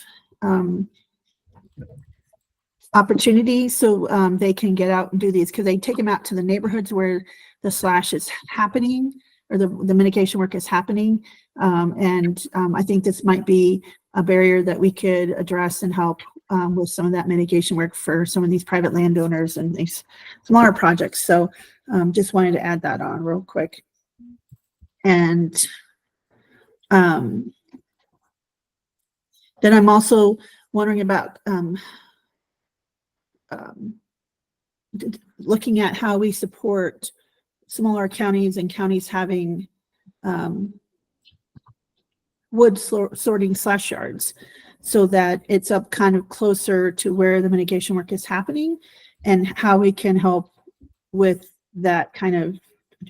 opportunity, so they can get out and do these, because they take them out to the neighborhoods where the slash is happening or the mitigation work is happening. I think this might be a barrier that we could address and help with some of that mitigation work for some of these private landowners and these smaller projects. So just wanted to add that on real quick. And then I'm also wondering about looking at how we support smaller counties and counties having wood sorting slash yards, so that it's up kind of closer to where the mitigation work is happening, and how we can help with that kind of,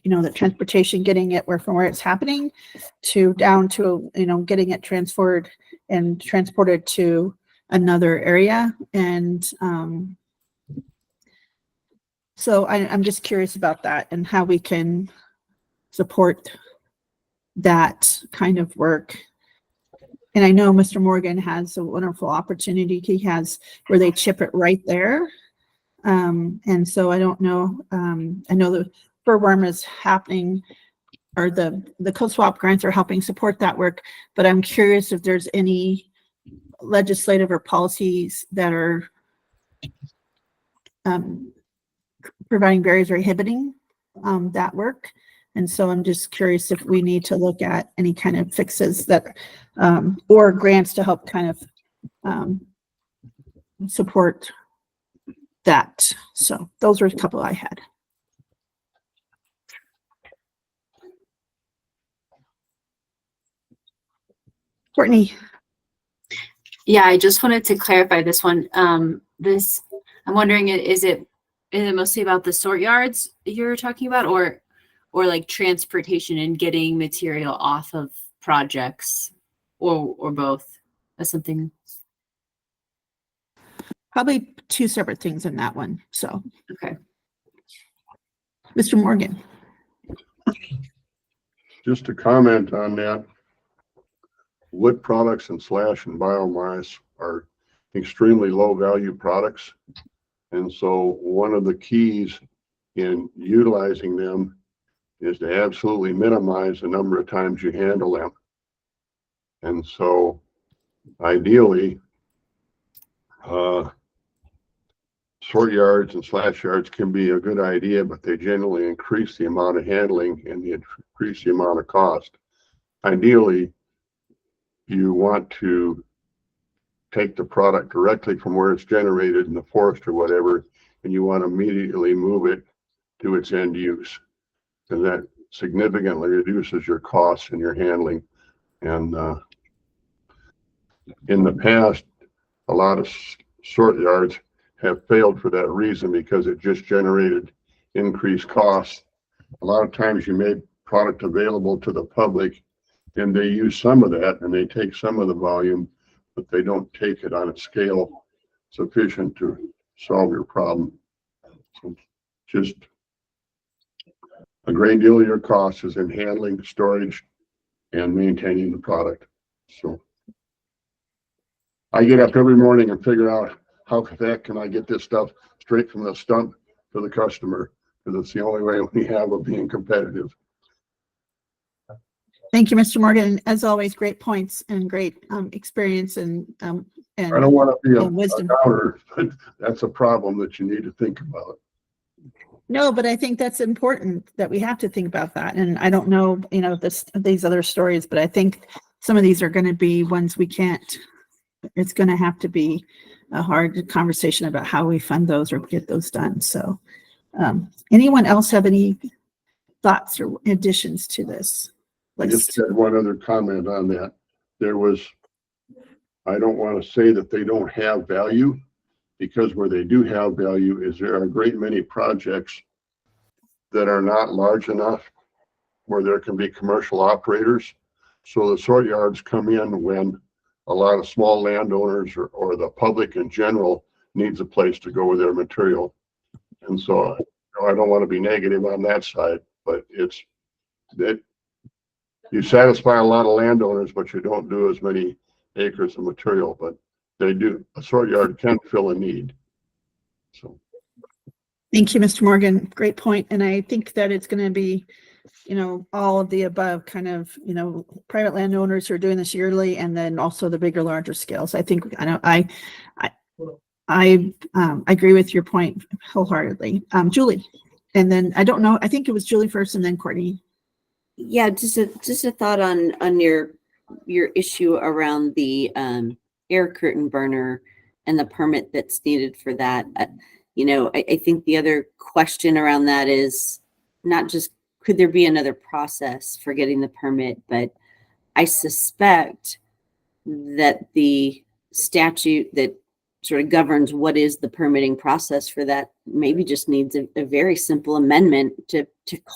the transportation, getting it from where it's happening to down to, getting it transferred and transported to another area. And so I'm just curious about that and how we can support that kind of work. And I know Mr. Morgan has a wonderful opportunity he has where they chip it right there. And so I don't know, I know the furworm is happening, or the co-swap grants are helping support that work, but I'm curious if there's any legislative or policies that are providing barriers or inhibiting that work. And so I'm just curious if we need to look at any kind of fixes that, or grants to help kind of support that. So those were a couple I had. Courtney. Yeah, I just wanted to clarify this one. I'm wondering, is it mostly about the sort yards you're talking about, or like transportation and getting material off of projects, or both? That's something. Probably two separate things in that one. So, okay. Mr. Morgan. Just to comment on that, wood products and slash and biomass are extremely low value products. And so one of the keys in utilizing them is to absolutely minimize the number of times you handle them. And so ideally, sort yards and slash yards can be a good idea, but they generally increase the amount of handling and they increase the amount of cost. Ideally, you want to take the product directly from where it's generated in the forest or whatever, and you want to immediately move it to its end use. And that significantly reduces your costs and your handling. And in the past, a lot of sort yards have failed for that reason because it just generated increased costs. A lot of times you made product available to the public and they use some of that and they take some of the volume, but they don't take it on a scale sufficient to solve your problem. So just a great deal of your cost is in handling, storage, and maintaining the product. So I get up every morning and figure out how the heck can I get this stuff straight from the stump to the customer, because it's the only way we have of being competitive. Thank you, Mr. Morgan. As always, great points and great experience and I don't want to be a wisdom. downer, but that's a problem that you need to think about. No, but I think that's important that we have to think about that. And I don't know, these other stories, but I think some of these are going to be ones we can't. It's going to have to be a hard conversation about how we fund those or get those done. So, anyone else have any thoughts or additions to this I list? just had one other comment on that. I don't want to say that they don't have value, because where they do have value is there are a great many projects that are not large enough where there can be commercial operators. So the sort yards come in when a lot of small landowners or the public in general needs a place to go with their material. And so I don't want to be negative on that side, but it's that you satisfy a lot of landowners, but you don't do as many acres of material, but they do. A sort yard can fill a need. So. Thank you, Mr. Morgan. Great point. And I think that it's going to be, all of the above kind of, private landowners who are doing this yearly, and then also the bigger, larger scales. I think I agree with your point wholeheartedly. Julie, and then I don't know, I think it was Julie first and then Courtney. Yeah, just a thought on your issue around the air curtain burner and the permit that's needed for that. I think the other question around that is not just could there be another process for getting the permit, but I suspect that the statute that sort of governs what is the permitting process for that maybe just needs a very simple amendment to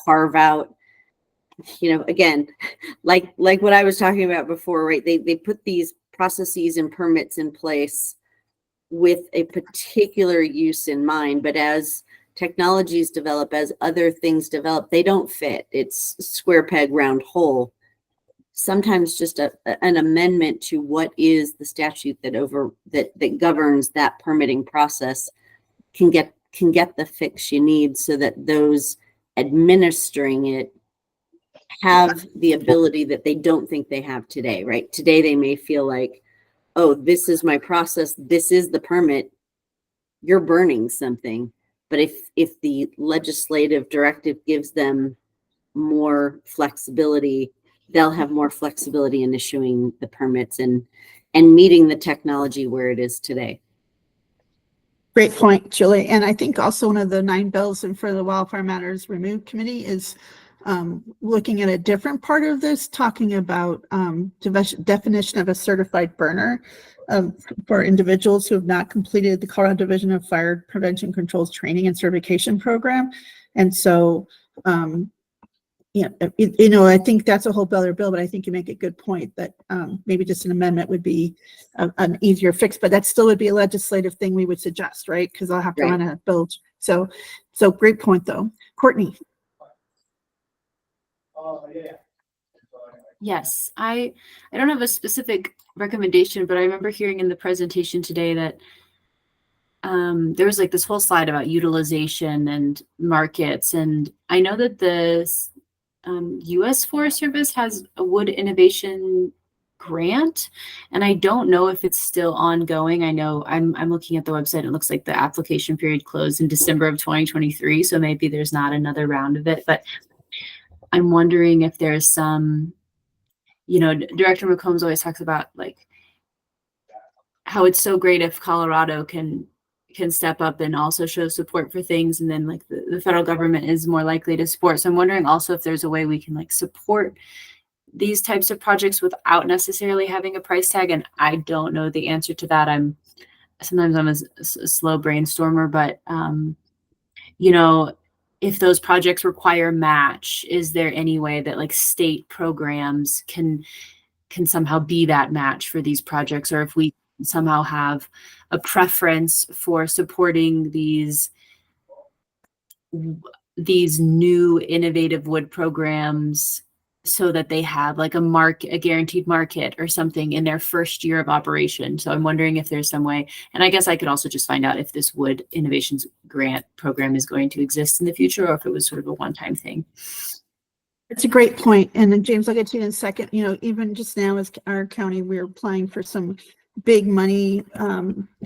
carve out, again, like what I was talking about before, right? They put these processes and permits in place with a particular use in mind, but as technologies develop, as other things develop, they don't fit. It's square peg, round hole. Sometimes just an amendment to what is the statute that governs that permitting process can get the fix you need, so that those administering it have the ability that they don't think they have today, right? Today they may feel like, oh, this is my process, this is the permit, you're burning something. But if the legislative directive gives them more flexibility, they'll have more flexibility in issuing the permits and meeting the technology where it is today. Great point, Julie. And I think also one of the 9 bills in front of the Wildfire Matters Removed Committee is looking at a different part of this, talking about definition of a certified burner for individuals who have not completed the Colorado Division of Fire Prevention Controls training and certification program. And so, I think that's a whole other bill, but I think you make a good point that maybe just an amendment would be an easier fix, but that still would be a legislative thing we would suggest, right? Because I'll have to run a bill. So great point though. Courtney. Yes, I don't have a specific recommendation, but I remember hearing in the presentation today that there was like this whole slide about utilization and markets, and I know that the U.S. Forest Service has a wood innovation grant, and I don't know if it's still ongoing. I know I'm looking at the website. It looks like the application period closed in December of 2023, so maybe there's not another round of it. But I'm wondering if there's some, Director McCombs always talks about like how it's so great if Colorado can step up and also show support for things, and then like the federal government is more likely to support. So I'm wondering also if there's a way we can like support these types of projects without necessarily having a price tag. And I don't know the answer to that. Sometimes I'm a slow brainstormer, but if those projects require match, is there any way that like state programs can somehow be that match for these projects? Or if we somehow have a preference for supporting these new innovative wood programs so that they have like a guaranteed market or something in their first year of operation. So I'm wondering if there's some way, and I guess I could also just find out if this Wood Innovations Grant program is going to exist in the future, or if it was sort of a one-time thing. It's a great point. And then James, I'll get to you in a second. Even just now as our county, we're applying for some big money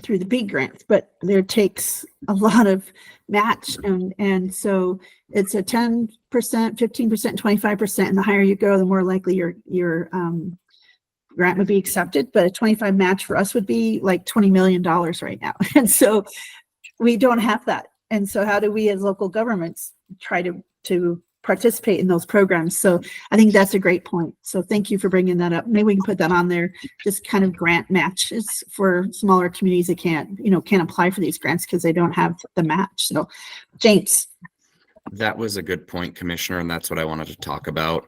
through the BEAD grants, but there takes a lot of match. And so it's a 10%, 15%, 25%. And the higher you go, the more likely your grant would be accepted. But a 25 match for us would be like $20 million right now. And so we don't have that. And so how do we as local governments try to participate in those programs? So I think that's a great point. So thank you for bringing that up. Maybe we can put that on there, just kind of grant matches for smaller communities that can't apply for these grants because they don't have the match. So James. That was a good point, Commissioner, and that's what I wanted to talk about.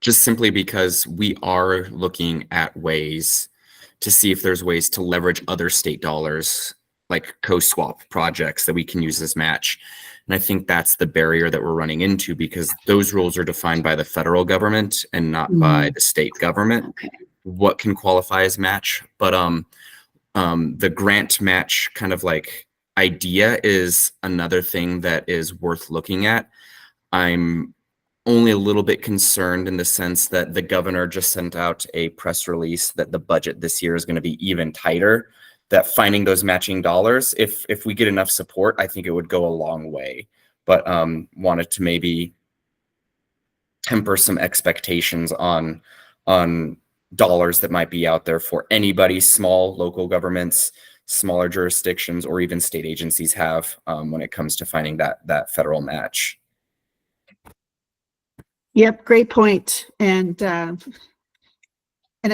Just simply because we are looking at ways to see if there's ways to leverage other state dollars, like co-swap projects that we can use as match. And I think that's the barrier that we're running into, because those rules are defined by the federal government and not by the state government. Okay. What can qualify as match? But the grant match kind of like idea is another thing that is worth looking at. I'm only a little bit concerned in the sense that the governor just sent out a press release that the budget this year is going to be even tighter, that finding those matching dollars, if we get enough support, I think it would go a long way. But wanted to maybe temper some expectations on dollars that might be out there for anybody, small local governments, smaller jurisdictions, or even state agencies have when it comes to finding that federal match. Yep, great point. And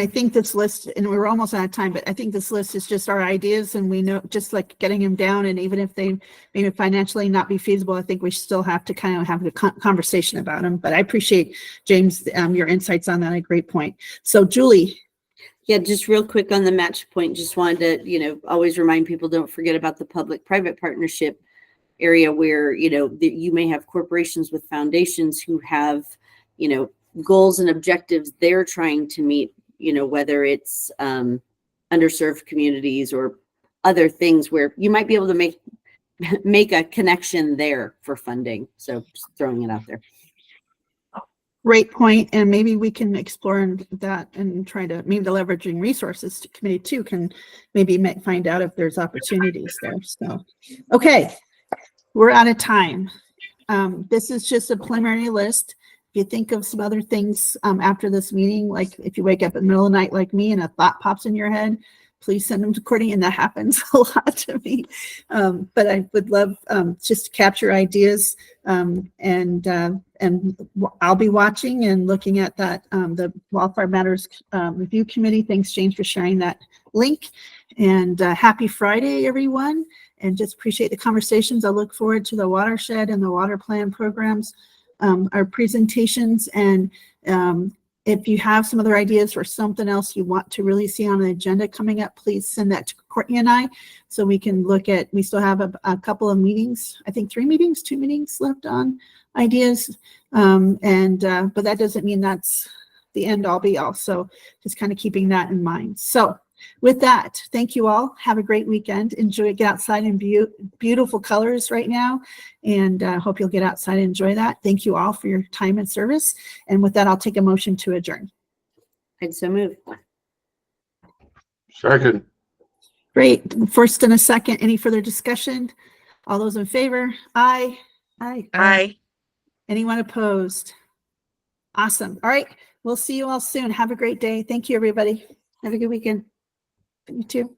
I think this list, and we're almost out of time, but I think this list is just our ideas, and we know just like getting them down. And even if they maybe financially not be feasible, I think we still have to kind of have a conversation about them. But I appreciate, James, your insights on that. A great point. So Julie. Yeah, just real quick on the match point, just wanted to, always remind people, don't forget about the public-private partnership area where, you may have corporations with foundations who have, goals and objectives they're trying to meet, whether it's underserved communities or other things where you might be able to make a connection there for funding. So just throwing it out there. Great point. And maybe we can explore that and try to, maybe the leveraging resources to committee too can maybe find out if there's opportunities there. So, okay, we're out of time. This is just a preliminary list. If you think of some other things after this meeting, like if you wake up in the middle of the night like me and a thought pops in your head, please send them to Courtney, and that happens a lot to me. But I would love just to capture ideas, and I'll be watching and looking at that, the Wildfire Matters Review Committee. Thanks, James, for sharing that link. And happy Friday, everyone. And just appreciate the conversations. I look forward to the watershed and the water plan programs, our presentations. And if you have some other ideas or something else you want to really see on the agenda coming up, please send that to Courtney and I, so we can look at, we still have a couple of meetings, I think 2 meetings left on ideas. But that doesn't mean that's the end all be all. So just kind of keeping that in mind. So With that, thank you all. Have a great weekend. Enjoy, get outside in beautiful colors right now. And hope you'll get outside and enjoy that. Thank you all for your time and service. And with that, I'll take a motion to adjourn. I'd so move. Second. Great. First and a second. Any further discussion? All those in favor? Aye. Aye. Aye. Anyone opposed? Awesome. All right. We'll see you all soon. Have a great day. Thank you, everybody. Have a good weekend. You too.